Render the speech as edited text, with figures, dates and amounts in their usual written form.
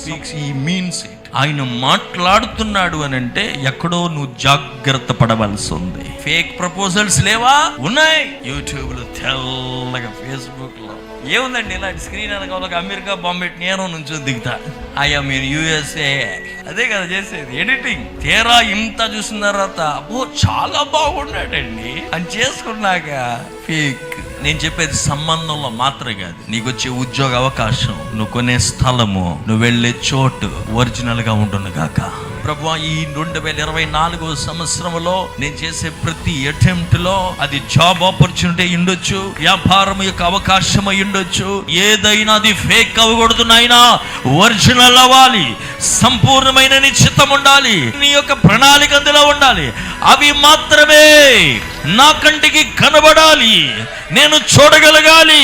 Speaks he means it. ఆయన మాట్లాడుతున్నాడు అని అంటే ఎక్కడో నువ్వు జాగ్రత్త పడవలసి ఉంది. ఫేక్ ప్రపోజల్స్ లేవా? ఉన్నాయి. యూట్యూబ్ లో తెల్లగా, ఫేస్బుక్ లో ఏముందండి, ఇలాంటి స్క్రీన్ అనగా అమెరికా బాంబే నేను నుంచి దిగుతా, ఐ ఆమ్ ఇన్ USA. అదే కదా చేసేది, ఎడిటింగ్. తీరా ఇంత చూసిన తర్వాత అబ్బో చాలా బాగున్నాడండి అని చేసుకున్నాక ఫేక్. నేను చెప్పేది సంబంధంలో మాత్రమే కాదు, నీకు వచ్చే ఉద్యోగ అవకాశం, నువ్వు కొనే స్థలము, నువ్వు వెళ్ళే చోటు ఒరిజినల్ గా ఉండును గాక. ప్రభువా, ఈ 2024 సంవత్సరంలో నేను చేసే ప్రతి అటెంప్ట్ లో అది జాబ్ ఆపర్చునిటీ ఉండొచ్చు, వ్యాపారం యొక్క అవకాశం ఉండొచ్చు, ఏదైనా అది ఫేక్ అవ్వకూడదు నాయనా, ఒరిజినల్ అవ్వాలి, సంపూర్ణమైన నీ చిత్తం ఉండాలి, నీ యొక్క ప్రణాళిక అందులో ఉండాలి. అవి మాత్రమే నా కంటికి కనబడాలి, నేను చూడగలగాలి.